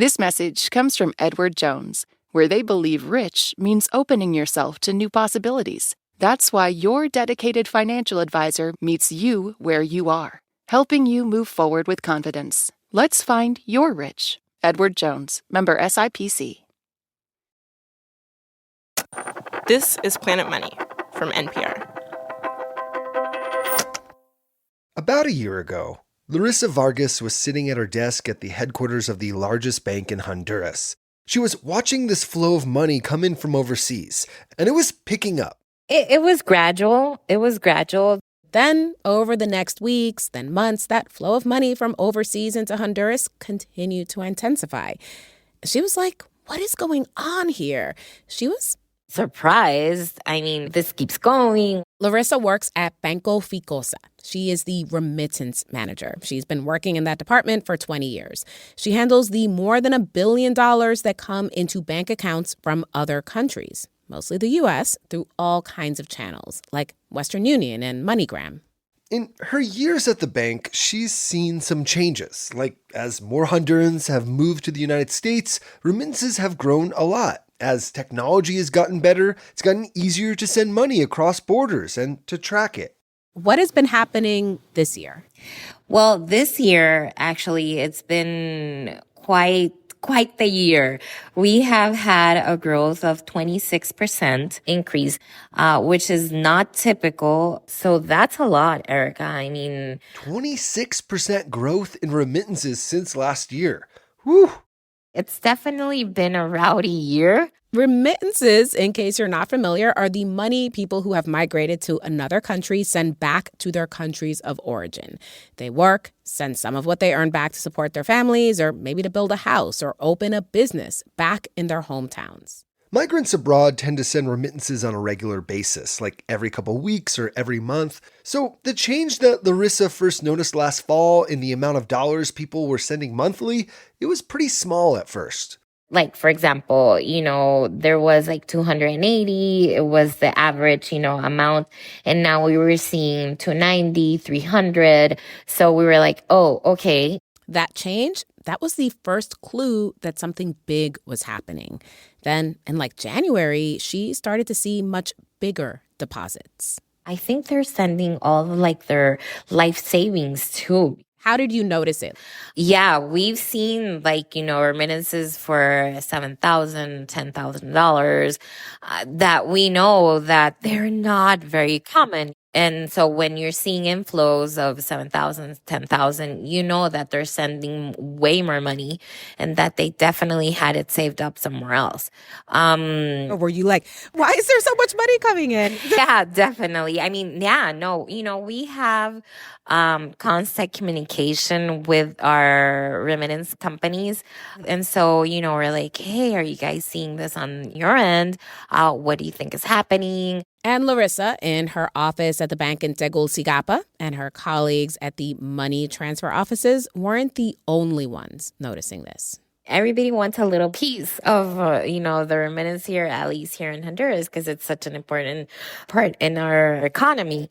This message comes from Edward Jones, where they believe rich means opening yourself to new possibilities. That's why your dedicated financial advisor meets you where you are, helping you move forward with confidence. Let's find your rich. Edward Jones, member SIPC. This is Planet Money from NPR. About a year ago, Larissa Vargas was sitting at her desk at the headquarters of the largest bank in Honduras. She was watching this flow of money come in from overseas, and it was picking up. It was gradual. Then, over the next weeks, then months, that flow of money from overseas into Honduras continued to intensify. She was like, what is going on here? She was surprised. This keeps going. Larissa works at Banco Ficosa. She is the remittance manager. She's been working in that department for 20 years. She handles the more than $1 billion that come into bank accounts from other countries, mostly the U.S., through all kinds of channels, like Western Union and MoneyGram. In her years at the bank, she's seen some changes. Like, as more Hondurans have moved to the United States, remittances have grown a lot. As technology has gotten better, it's gotten easier to send money across borders and to track it. What has been happening this year? Well, this year, actually, it's been quite the year. We have had a growth of 26% increase, which is not typical. So that's a lot, Erica. 26% growth in remittances since last year. Whew! It's definitely been a rowdy year. Remittances, in case you're not familiar, are the money people who have migrated to another country send back to their countries of origin. They work, send some of what they earn back to support their families, or maybe to build a house or open a business back in their hometowns. Migrants abroad tend to send remittances on a regular basis, like every couple weeks or every month. So the change that Larissa first noticed last fall in the amount of dollars people were sending monthly, it was pretty small at first. Like, for example, there was like 280. It was the average, amount. And now we were seeing 290, 300. So we were like, oh, okay. That change, that was the first clue that something big was happening. Then, in January, she started to see much bigger deposits. I think they're sending all of their life savings too. How did you notice it? Yeah, we've seen remittances for $7,000, $10,000 that we know that they're not very common. And so when you're seeing inflows of 7,000, 10,000, you know that they're sending way more money and that they definitely had it saved up somewhere else. Or were you like, why is there so much money coming in? Yeah, definitely. We have constant communication with our remittance companies. And so, we're like, hey, are you guys seeing this on your end? What do you think is happening? And Larissa, in her office at the bank in Tegucigalpa, and her colleagues at the money transfer offices weren't the only ones noticing this. Everybody wants a little piece of, the remittance here, at least here in Honduras, because it's such an important part in our economy.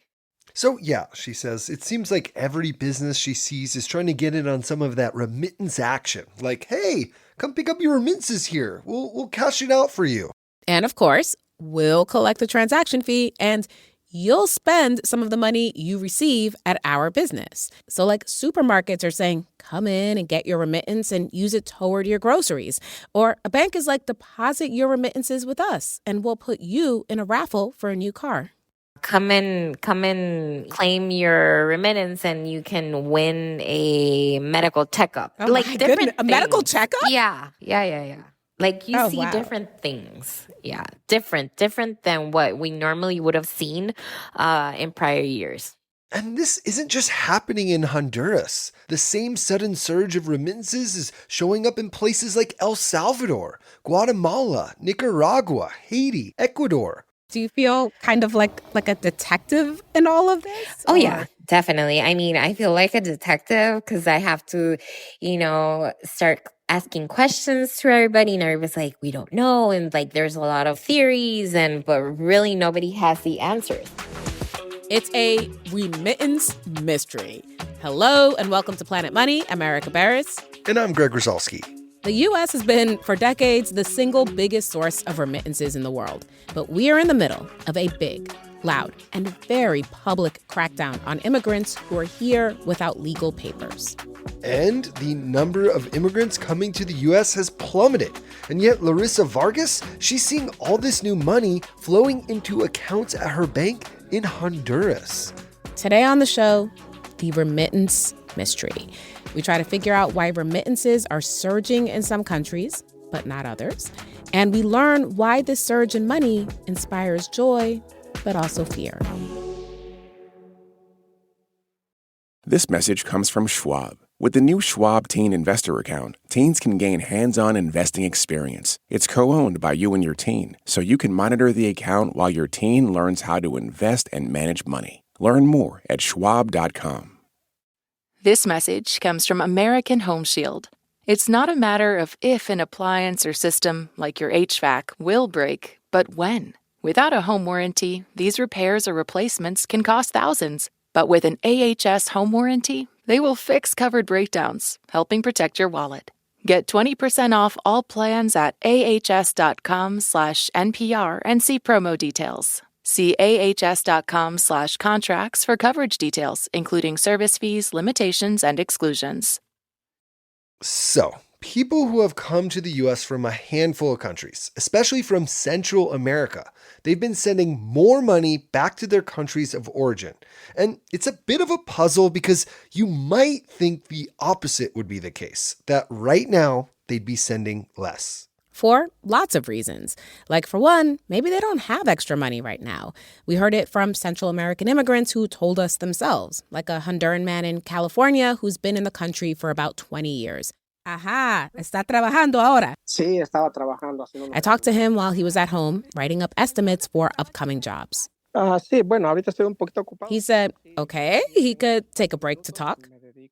So yeah, she says, it seems like every business she sees is trying to get in on some of that remittance action. Like, hey, come pick up your remittances here. We'll cash it out for you. And of course, we'll collect the transaction fee and you'll spend some of the money you receive at our business. So supermarkets are saying, come in and get your remittance and use it toward your groceries. Or a bank is like, deposit your remittances with us and we'll put you in a raffle for a new car. Come in, claim your remittance and you can win a medical checkup. Oh my goodness, a medical checkup? Yeah. You see different things. Yeah, different than what we normally would have seen in prior years. And this isn't just happening in Honduras. The same sudden surge of remittances is showing up in places like El Salvador, Guatemala, Nicaragua, Haiti, Ecuador. Do you feel kind of like a detective in all of this? Oh, yeah, definitely. I feel like a detective because I have to, start asking questions to everybody. And everybody's like, we don't know. And there's a lot of theories, but really nobody has the answers. It's a remittance mystery. Hello and welcome to Planet Money. I'm Erica Barris. And I'm Greg Rosalsky. The U.S. has been, for decades, the single biggest source of remittances in the world. But we are in the middle of a big, loud, and very public crackdown on immigrants who are here without legal papers. And the number of immigrants coming to the U.S. has plummeted. And yet Larissa Vargas, she's seeing all this new money flowing into accounts at her bank in Honduras. Today on the show, the remittance mystery. We try to figure out why remittances are surging in some countries, but not others. And we learn why this surge in money inspires joy, but also fear. This message comes from Schwab. With the new Schwab Teen Investor Account, teens can gain hands-on investing experience. It's co-owned by you and your teen, so you can monitor the account while your teen learns how to invest and manage money. Learn more at schwab.com. This message comes from American Home Shield. It's not a matter of if an appliance or system, like your HVAC, will break, but when. Without a home warranty, these repairs or replacements can cost thousands. But with an AHS home warranty, they will fix covered breakdowns, helping protect your wallet. Get 20% off all plans at ahs.com/NPR and see promo details. See ahs.com/contracts for coverage details, including service fees, limitations, and exclusions. So, people who have come to the U.S. from a handful of countries, especially from Central America, they've been sending more money back to their countries of origin. And it's a bit of a puzzle because you might think the opposite would be the case, that right now they'd be sending less. For lots of reasons. Like, for one, maybe they don't have extra money right now. We heard it from Central American immigrants who told us themselves, like a Honduran man in California who's been in the country for about 20 years. Ajá, está trabajando ahora. Sí, estaba trabajando. I talked to him while he was at home, writing up estimates for upcoming jobs. Sí, bueno, ahorita estoy un poquito ocupado. He said, okay, he could take a break to talk.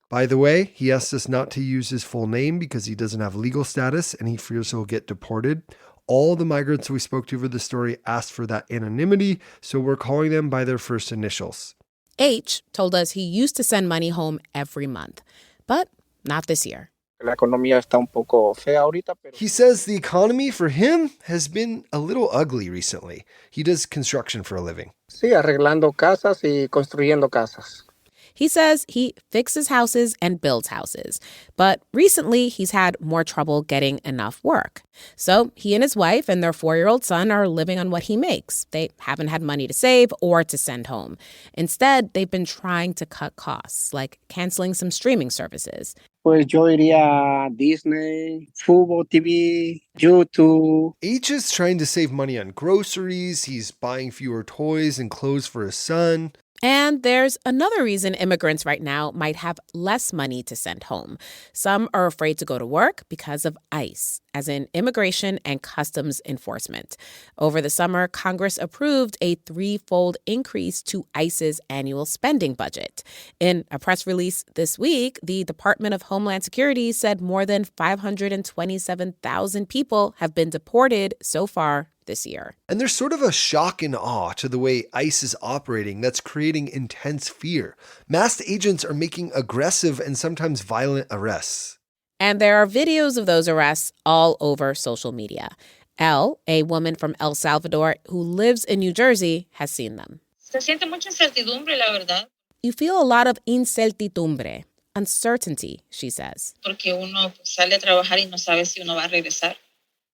By the way, he asked us not to use his full name because he doesn't have legal status and he fears he'll get deported. All the migrants we spoke to for the story asked for that anonymity, so we're calling them by their first initials. H told us he used to send money home every month, but not this year. La economía está un poco fea ahorita, pero... He says the economy for him has been a little ugly recently. He does construction for a living. Sí, arreglando casas y construyendo casas. He says he fixes houses and builds houses, but recently he's had more trouble getting enough work. So he and his wife and their 4-year-old son are living on what he makes. They haven't had money to save or to send home. Instead, they've been trying to cut costs, like canceling some streaming services. Pues yo iría a Disney, Fubo TV, YouTube. H is trying to save money on groceries. He's buying fewer toys and clothes for his son. And there's another reason immigrants right now might have less money to send home. Some are afraid to go to work because of ICE, as in Immigration and Customs Enforcement. Over the summer, Congress approved a 3-fold increase to ICE's annual spending budget. In a press release this week, the Department of Homeland Security said more than 527,000 people have been deported so far this year. And there's sort of a shock and awe to the way ICE is operating that's creating intense fear. Masked agents are making aggressive and sometimes violent arrests. And there are videos of those arrests all over social media. Elle, a woman from El Salvador who lives in New Jersey, has seen them. Se siente mucha incertidumbre, la verdad. You feel a lot of incertidumbre, uncertainty, she says. Porque uno sale a trabajar y no sabe si uno va a regresar.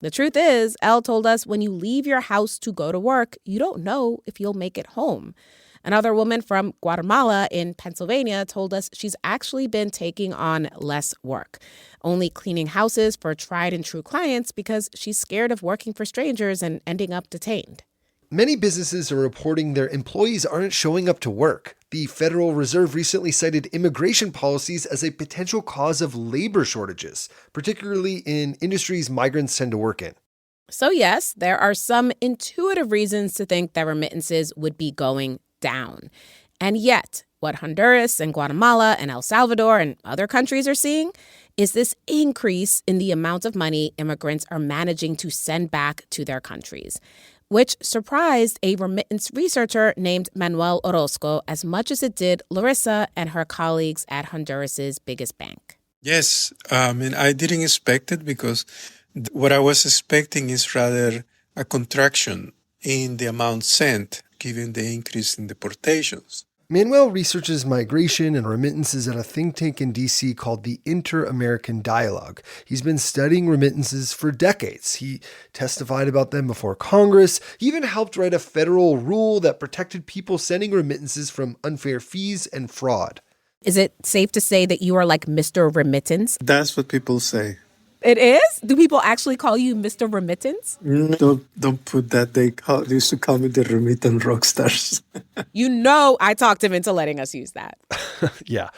The truth is, Elle told us when you leave your house to go to work, you don't know if you'll make it home. Another woman from Guatemala in Pennsylvania told us she's actually been taking on less work, only cleaning houses for tried and true clients because she's scared of working for strangers and ending up detained. Many businesses are reporting their employees aren't showing up to work. The Federal Reserve recently cited immigration policies as a potential cause of labor shortages, particularly in industries migrants tend to work in. So yes, there are some intuitive reasons to think that remittances would be going down. And yet, what Honduras and Guatemala and El Salvador and other countries are seeing is this increase in the amount of money immigrants are managing to send back to their countries, which surprised a remittance researcher named Manuel Orozco as much as it did Larissa and her colleagues at Honduras's biggest bank. Yes, I didn't expect it because what I was expecting is rather a contraction in the amount sent, given the increase in deportations. Manuel researches migration and remittances at a think tank in DC called the Inter-American Dialogue. He's been studying remittances for decades. He testified about them before Congress. He even helped write a federal rule that protected people sending remittances from unfair fees and fraud. Is it safe to say that you are like Mr. Remittance? That's what people say. It is? Do people actually call you Mr. Remittance? Don't put that. They used to call me the remittance rock stars. You know I talked him into letting us use that. Yeah.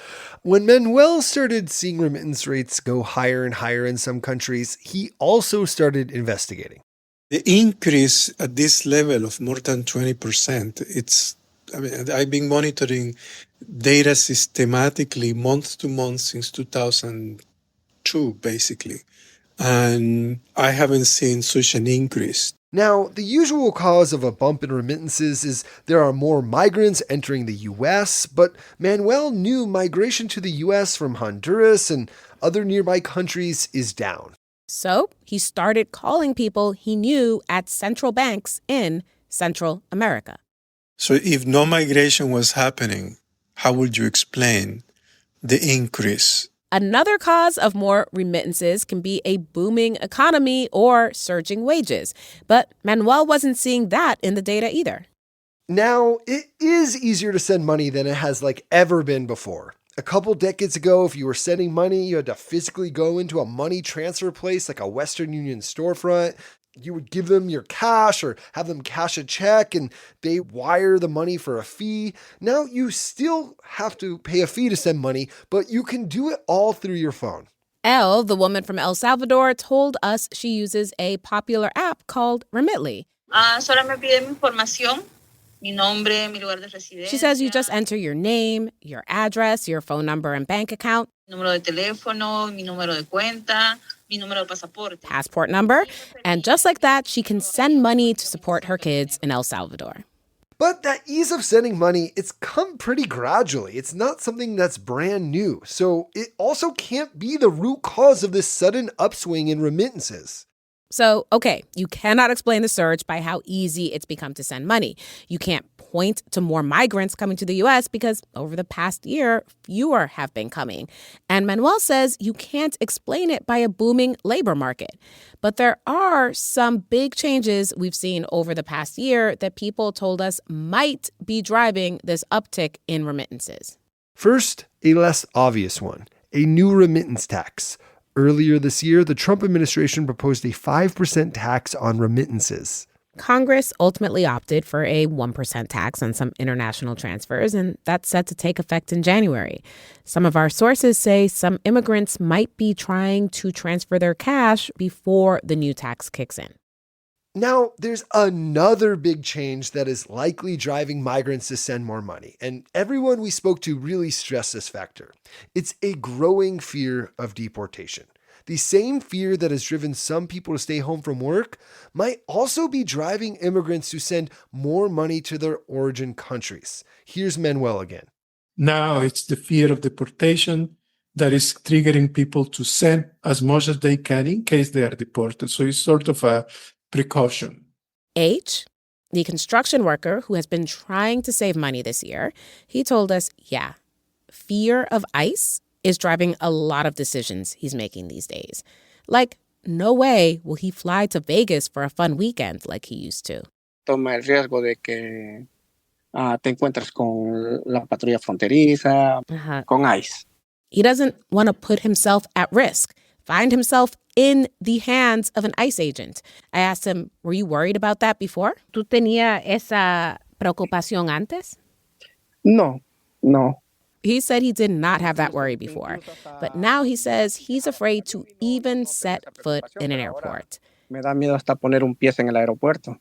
When Manuel started seeing remittance rates go higher and higher in some countries, he also started investigating. The increase at this level of more than 20%, I've been monitoring data systematically month to month since 2002, basically. And I haven't seen such an increase. Now, the usual cause of a bump in remittances is there are more migrants entering the U.S., but Manuel knew migration to the U.S. from Honduras and other nearby countries is down. So he started calling people he knew at central banks in Central America. So if no migration was happening, how would you explain the increase? Another cause of more remittances can be a booming economy or surging wages. But Manuel wasn't seeing that in the data either. Now, it is easier to send money than it has ever been before. A couple decades ago, if you were sending money, you had to physically go into a money transfer place like a Western Union storefront. You would give them your cash or have them cash a check and they wire the money for a fee. Now you still have to pay a fee to send money, but you can do it all through your phone. Elle, the woman from El Salvador, told us she uses a popular app called Remitly. Solo me pide mi información, mi nombre, mi lugar de residencia. She says you just enter your name, your address, your phone number and bank account, Número de teléfono, mi número de cuenta, mi número de pasaporte. passport number, and just like that, she can send money to support her kids in El Salvador. But that ease of sending money, it's come pretty gradually. It's not something that's brand new. So it also can't be the root cause of this sudden upswing in remittances. So, okay, you cannot explain the surge by how easy it's become to send money. You can't point to more migrants coming to the U.S. because over the past year, fewer have been coming. And Manuel says you can't explain it by a booming labor market. But there are some big changes we've seen over the past year that people told us might be driving this uptick in remittances. First, a less obvious one, a new remittance tax. Earlier this year, the Trump administration proposed a 5% tax on remittances. Congress ultimately opted for a 1% tax on some international transfers, and that's set to take effect in January. Some of our sources say some immigrants might be trying to transfer their cash before the new tax kicks in. Now, there's another big change that is likely driving migrants to send more money, and everyone we spoke to really stressed this factor. It's a growing fear of deportation. The same fear that has driven some people to stay home from work might also be driving immigrants to send more money to their origin countries. Here's Manuel again. Now it's the fear of deportation that is triggering people to send as much as they can in case they are deported. So it's sort of a precaution. H, the construction worker who has been trying to save money this year, he told us, fear of ICE is driving a lot of decisions he's making these days. Like, no way will he fly to Vegas for a fun weekend like he used to. Toma el riesgo de que te encuentres con la patrulla fronteriza, con ICE. He doesn't want to put himself at risk, find himself in the hands of an ICE agent. I asked him, were you worried about that before? ¿Tú tenías esa preocupación antes? No. He said he did not have that worry before, but now he says he's afraid to even set foot in an airport. Me da miedo hasta poner un pie en el aeropuerto.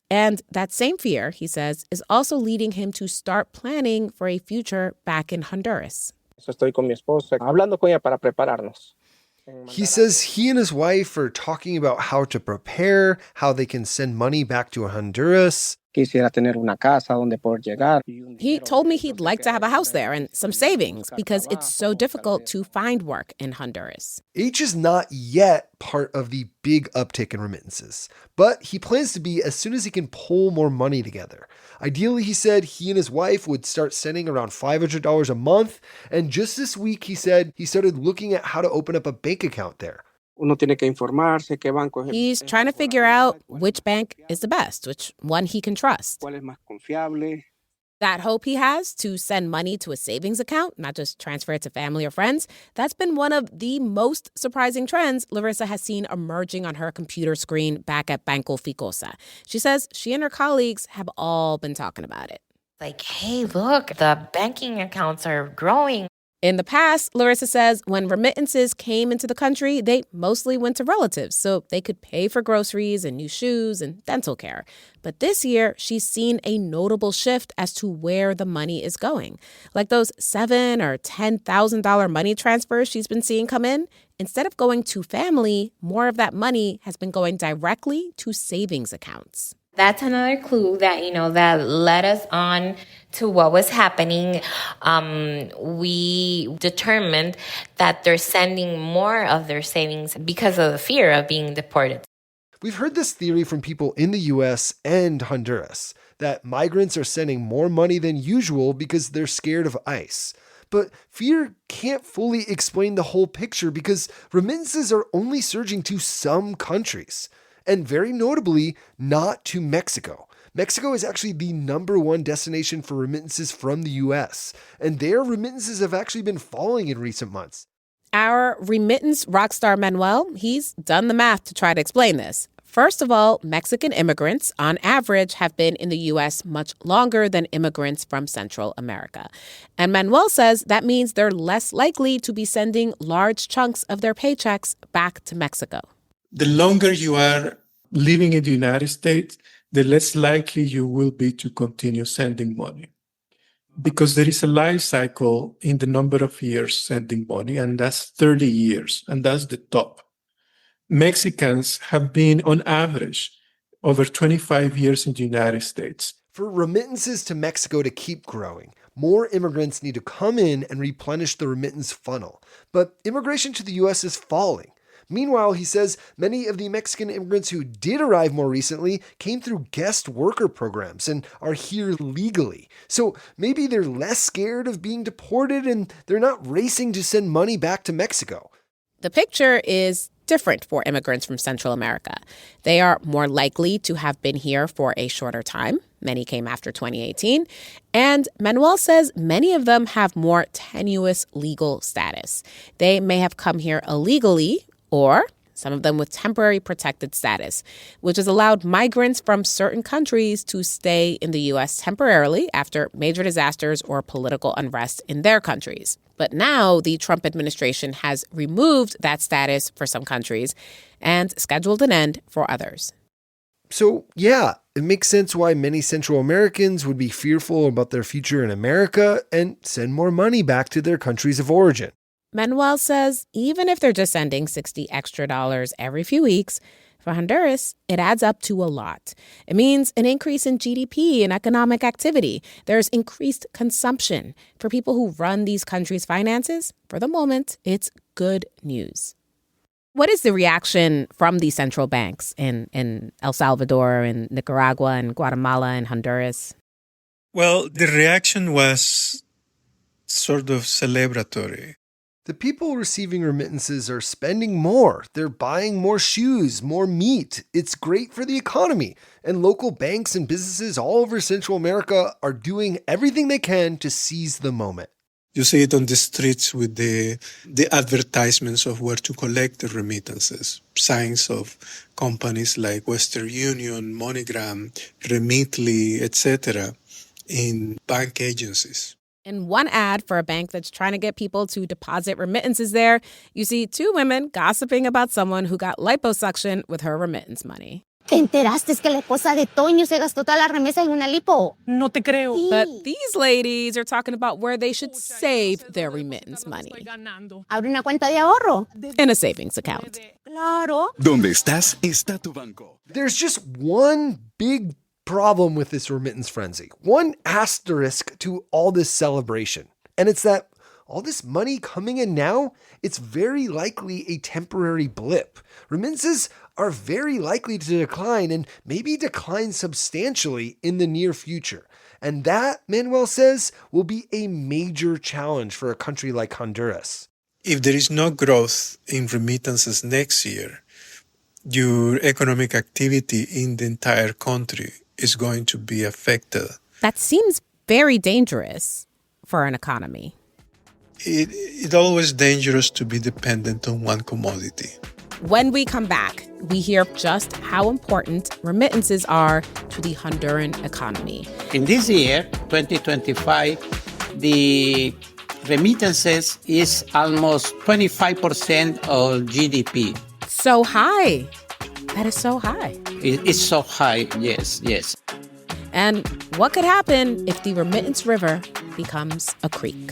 And that same fear, he says, is also leading him to start planning for a future back in Honduras. Estoy con mi esposa, hablando con ella para prepararnos. He says he and his wife are talking about how to prepare, how they can send money back to Honduras. quisiera tener una casa donde poder llegar. He told me he'd like to have a house there and some savings because it's so difficult to find work in Honduras. H is not yet part of the big uptick in remittances, but he plans to be as soon as he can pull more money together. Ideally, he said he and his wife would start sending around $500 a month, and just this week he said he started looking at how to open up a bank account there. Uno tiene que informarse qué banco es He's trying to figure out which bank is the best, which one he can trust. cuál es más confiable. That hope he has to send money to a savings account, not just transfer it to family or friends, that's been one of the most surprising trends Larissa has seen emerging on her computer screen back at Banco Ficosa. She says she and her colleagues have all been talking about it. Like, hey, look, the banking accounts are growing. In the past, Larissa says when remittances came into the country, they mostly went to relatives so they could pay for groceries and new shoes and dental care. But this year, she's seen a notable shift as to where the money is going. Like those $7,000 or $10,000 money transfers she's been seeing come in, instead of going to family, more of that money has been going directly to savings accounts. That's another clue that, that led us on to what was happening. We determined that they're sending more of their savings because of the fear of being deported. We've heard this theory from people in the US and Honduras, that migrants are sending more money than usual because they're scared of ICE. But fear can't fully explain the whole picture because remittances are only surging to some countries. And very notably, not to Mexico. Mexico is actually the #1 destination for remittances from the US, and their remittances have actually been falling in recent months. Our remittance rock star Manuel, he's done the math to try to explain this. First of all, Mexican immigrants, on average, have been in the U.S. much longer than immigrants from Central America. And Manuel says that means they're less likely to be sending large chunks of their paychecks back to Mexico. The longer you are living in the United States, the less likely you will be to continue sending money. Because there is a life cycle in the number of years sending money, and that's 30 years, and that's the top. Mexicans have been, on average, over 25 years in the United States. For remittances to Mexico to keep growing, more immigrants need to come in and replenish the remittance funnel. But immigration to the U.S. is falling. Meanwhile, he says many of the Mexican immigrants who did arrive more recently came through guest worker programs and are here legally. So maybe they're less scared of being deported and they're not racing to send money back to Mexico. The picture is different for immigrants from Central America. They are more likely to have been here for a shorter time. Many came after 2018. And Manuel says many of them have more tenuous legal status. They may have come here illegally, or some of them with temporary protected status, which has allowed migrants from certain countries to stay in the U.S. temporarily after major disasters or political unrest in their countries. But now the Trump administration has removed that status for some countries and scheduled an end for others. So, yeah, it makes sense why many Central Americans would be fearful about their future in America and send more money back to their countries of origin. Manuel says even if they're just sending $60 extra every few weeks, for Honduras, it adds up to a lot. It means an increase in GDP and economic activity. There's increased consumption. For people who run these countries' finances, for the moment, it's good news. What is the reaction from these central banks in El Salvador and Nicaragua and Guatemala and Honduras? Well, the reaction was sort of celebratory. The people receiving remittances are spending more. They're buying more shoes, more meat. It's great for the economy. And local banks and businesses all over Central America are doing everything they can to seize the moment. You see it on the streets with the advertisements of where to collect the remittances. Signs of companies like Western Union, MoneyGram, Remitly, etc. in bank agencies. In one ad for a bank that's trying to get people to deposit remittances there, you see two women gossiping about someone who got liposuction with her remittance money. ¿Te enteraste que la esposa de Toño se gastó toda la remesa en una lipo? No te creo. Sí. But these ladies are talking about where they should save their remittance money. Abre una cuenta de ahorro. In a savings account. Claro. Donde estás, está tu banco. There's just one big problem with this remittance frenzy, one asterisk to all this celebration, and it's that all this money coming in now, it's very likely a temporary blip. Remittances are very likely to decline and maybe decline substantially in the near future. And that, Manuel says, will be a major challenge for a country like Honduras. If there is no growth in remittances next year, your economic activity in the entire country is going to be affected. That seems very dangerous for an economy. It's always dangerous to be dependent on one commodity. When we come back, we hear just how important remittances are to the Honduran economy. In this year, 2025, the remittances is almost 25% of GDP. So high. That is so high. It's so high, yes. And what could happen if the remittance river becomes a creek?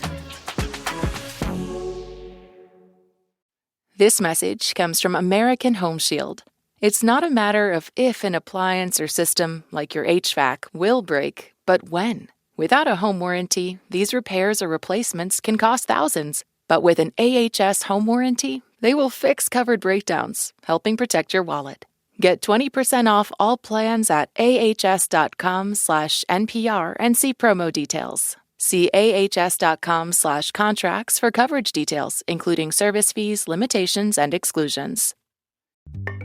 This message comes from American Home Shield. It's not a matter of if an appliance or system, like your HVAC, will break, but when. Without a home warranty, these repairs or replacements can cost thousands. But with an AHS home warranty, they will fix covered breakdowns, helping protect your wallet. Get 20% off all plans at ahs.com/NPR and see promo details. See ahs.com/contracts for coverage details, including service fees, limitations, and exclusions.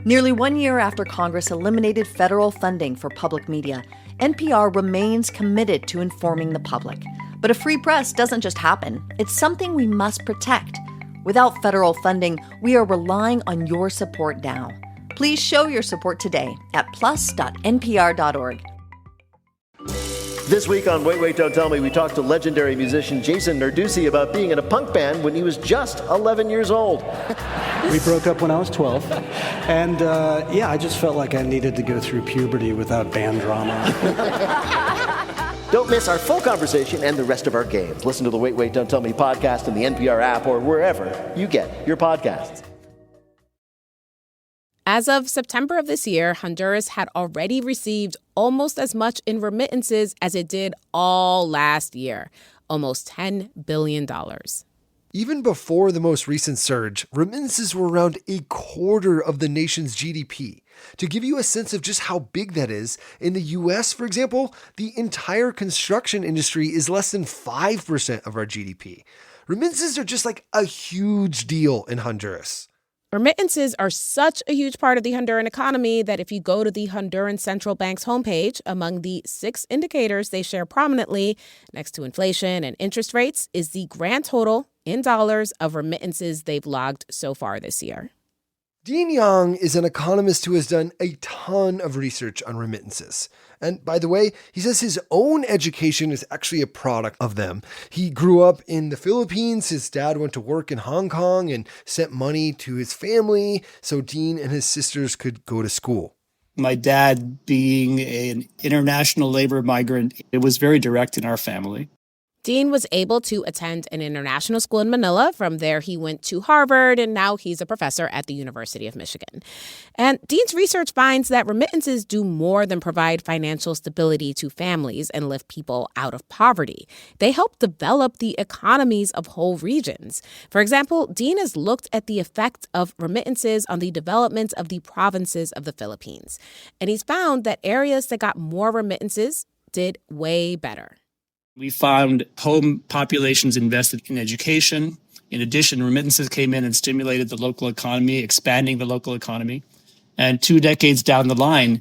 Nearly 1 year after Congress eliminated federal funding for public media, NPR remains committed to informing the public. But a free press doesn't just happen. It's something we must protect. Without federal funding, we are relying on your support now. Please show your support today at plus.npr.org. This week on Wait, Wait, Don't Tell Me, we talked to legendary musician Jason Narducy about being in a punk band when he was just 11 years old. We broke up when I was 12. And I just felt like I needed to go through puberty without band drama. Don't miss our full conversation and the rest of our games. Listen to the Wait, Wait, Don't Tell Me podcast in the NPR app or wherever you get your podcasts. As of September of this year, Honduras had already received almost as much in remittances as it did all last year, almost $10 billion. Even before the most recent surge, remittances were around a quarter of the nation's GDP. To give you a sense of just how big that is, in the U.S., for example, the entire construction industry is less than 5% of our GDP. Remittances are just like a huge deal in Honduras. Remittances are such a huge part of the Honduran economy that if you go to the Honduran Central Bank's homepage, among the 6 indicators they share prominently, next to inflation and interest rates, is the grand total in dollars of remittances they've logged so far this year. Dean Yang is an economist who has done a ton of research on remittances. And by the way, he says his own education is actually a product of them. He grew up in the Philippines. His dad went to work in Hong Kong and sent money to his family so Dean and his sisters could go to school. My dad being an international labor migrant, it was very direct in our family. Dean was able to attend an international school in Manila. From there, he went to Harvard, and now he's a professor at the University of Michigan. And Dean's research finds that remittances do more than provide financial stability to families and lift people out of poverty. They help develop the economies of whole regions. For example, Dean has looked at the effect of remittances on the development of the provinces of the Philippines. And he's found that areas that got more remittances did way better. We found home populations invested in education. In addition, remittances came in and stimulated the local economy, expanding the local economy. And 2 decades down the line,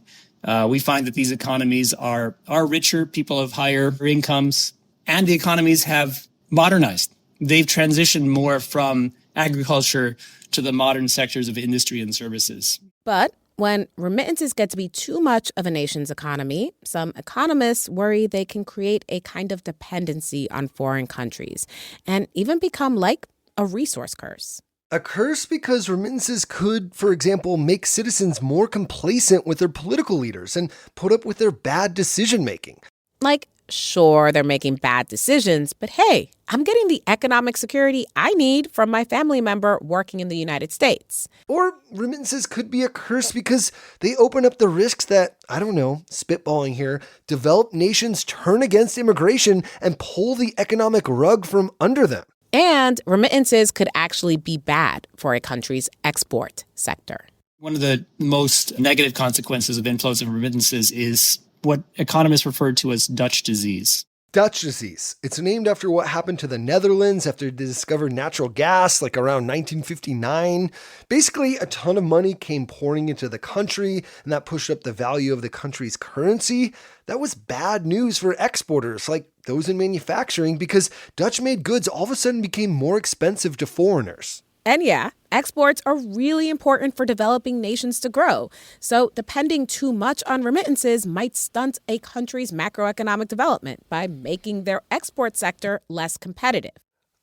we find that these economies are richer, people have higher incomes, and the economies have modernized. They've transitioned more from agriculture to the modern sectors of industry and services. But when remittances get to be too much of a nation's economy, some economists worry they can create a kind of dependency on foreign countries and even become like a resource curse. A curse because remittances could, for example, make citizens more complacent with their political leaders and put up with their bad decision-making. Like, Sure, they're making bad decisions, but hey, I'm getting the economic security I need from my family member working in the United States. Or remittances could be a curse because they open up the risks that, I don't know, spitballing here, developed nations turn against immigration and pull the economic rug from under them. And remittances could actually be bad for a country's export sector. One of the most negative consequences of inflows of remittances is what economists refer to as Dutch disease. Dutch disease. It's named after what happened to the Netherlands after they discovered natural gas, like around 1959. Basically, a ton of money came pouring into the country, and that pushed up the value of the country's currency. That was bad news for exporters, like those in manufacturing, because Dutch-made goods all of a sudden became more expensive to foreigners. And yeah, exports are really important for developing nations to grow. So depending too much on remittances might stunt a country's macroeconomic development by making their export sector less competitive.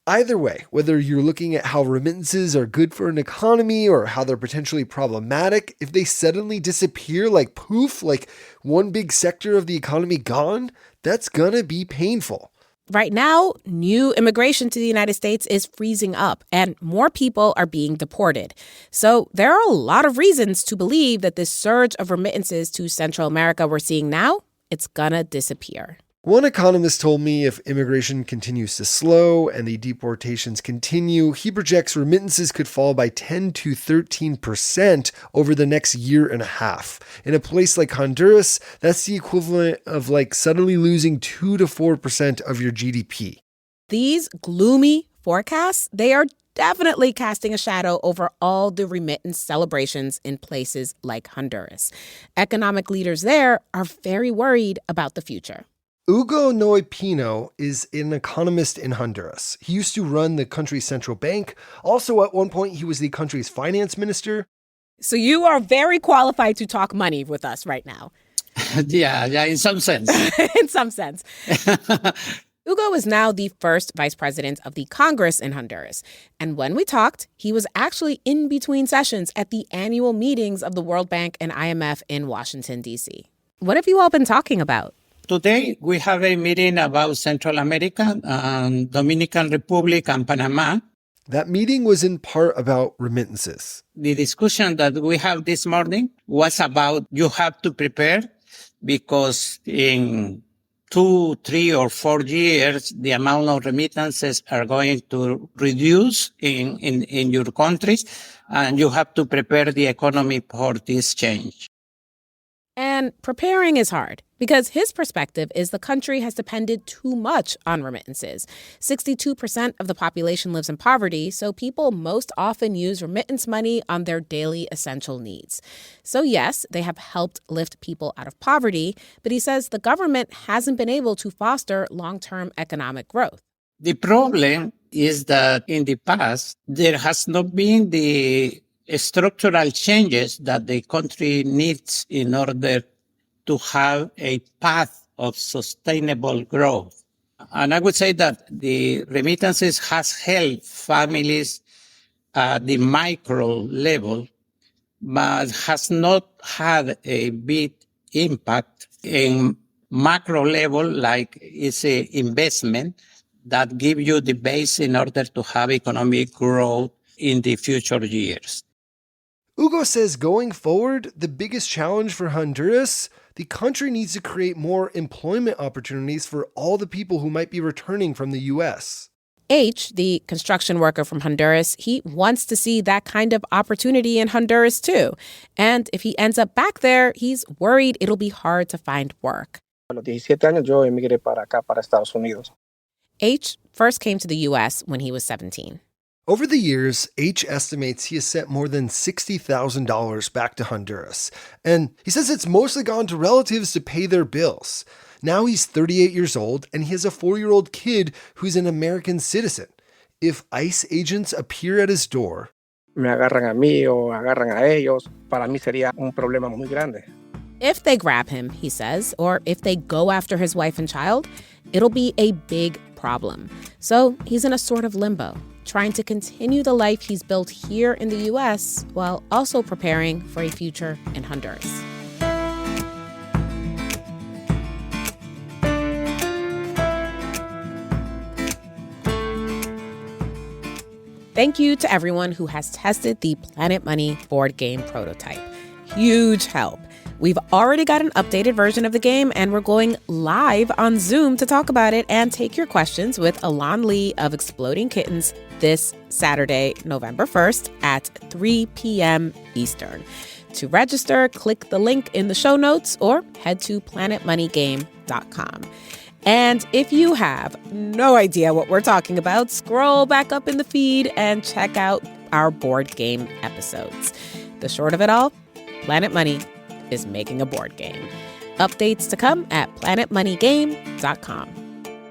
Either way, whether you're looking at how remittances are good for an economy or how they're potentially problematic, if they suddenly disappear like poof, like one big sector of the economy gone, that's gonna be painful. Right now, new immigration to the United States is freezing up and more people are being deported. So there are a lot of reasons to believe that this surge of remittances to Central America we're seeing now, it's gonna disappear. One economist told me if immigration continues to slow and the deportations continue, he projects remittances could fall by 10 to 13% over the next year and a half. In a place like Honduras, that's the equivalent of like suddenly losing 2 to 4% of your GDP. These gloomy forecasts, they are definitely casting a shadow over all the remittance celebrations in places like Honduras. Economic leaders there are very worried about the future. Hugo Noipino is an economist in Honduras. He used to run the country's central bank. Also, at one point, he was the country's finance minister. So you are very qualified to talk money with us right now. Yeah, in some sense. In some sense. Hugo is now the first vice president of the Congress in Honduras. And when we talked, he was actually in between sessions at the annual meetings of the World Bank and IMF in Washington, D.C. What have you all been talking about? Today, we have a meeting about Central America, Dominican Republic, and Panama. That meeting was in part about remittances. The discussion that we have this morning was about you have to prepare because in 2, 3, or 4 years, the amount of remittances are going to reduce in your countries, and you have to prepare the economy for this change. And preparing is hard because his perspective is the country has depended too much on remittances. 62% of the population lives in poverty, so people most often use remittance money on their daily essential needs. So yes, they have helped lift people out of poverty, but he says the government hasn't been able to foster long-term economic growth. The problem is that in the past, there has not been the structural changes that the country needs in order to have a path of sustainable growth. And I would say that the remittances has helped families at the micro level, but has not had a big impact in macro level, like it's an investment that give you the base in order to have economic growth in the future years. Hugo says going forward, the biggest challenge for Honduras, the country needs to create more employment opportunities for all the people who might be returning from the U.S. H, the construction worker from Honduras, he wants to see that kind of opportunity in Honduras too. And if he ends up back there, he's worried it'll be hard to find work. A los 17 años yo emigré para acá, para Estados Unidos. H first came to the U.S. when he was 17. Over the years, H estimates he has sent more than $60,000 back to Honduras. And he says it's mostly gone to relatives to pay their bills. Now he's 38 years old and he has a 4-year-old kid who's an American citizen. If ICE agents appear at his door, me agarran a mí o agarran a ellos, para mí sería un problema muy grande. If they grab him, he says, or if they go after his wife and child, it'll be a big problem. So he's in a sort of limbo, trying to continue the life he's built here in the U.S. while also preparing for a future in Honduras. thank you to everyone who has tested the Planet Money board game prototype. Huge help. We've already got an updated version of the game, and we're going live on Zoom to talk about it and take your questions with Alon Lee of Exploding Kittens this Saturday, November 1st at 3 p.m. Eastern. To register, click the link in the show notes or head to planetmoneygame.com. And if you have no idea what we're talking about, scroll back up in the feed and check out our board game episodes. The short of it all, Planet Money is making a board game. Updates to come at planetmoneygame.com.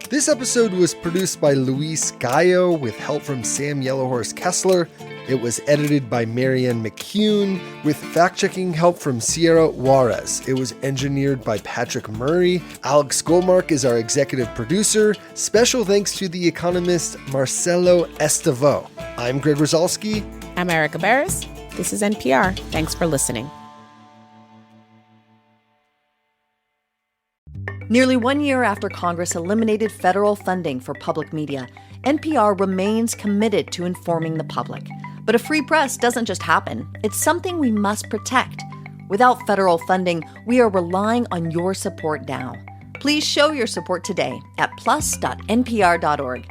This episode was produced by Luis Gallo with help from Sam Yellowhorse Kessler. It was edited by Marianne McCune with fact-checking help from Sierra Juarez. It was engineered by Patrick Murray. Alex Goldmark is our executive producer. Special thanks to the economist Marcelo Estevao. I'm Greg Rosalsky. I'm Erica Barris. This is NPR. Thanks for listening. Nearly 1 year after Congress eliminated federal funding for public media, NPR remains committed to informing the public. But a free press doesn't just happen. It's something we must protect. Without federal funding, we are relying on your support now. Please show your support today at plus.npr.org.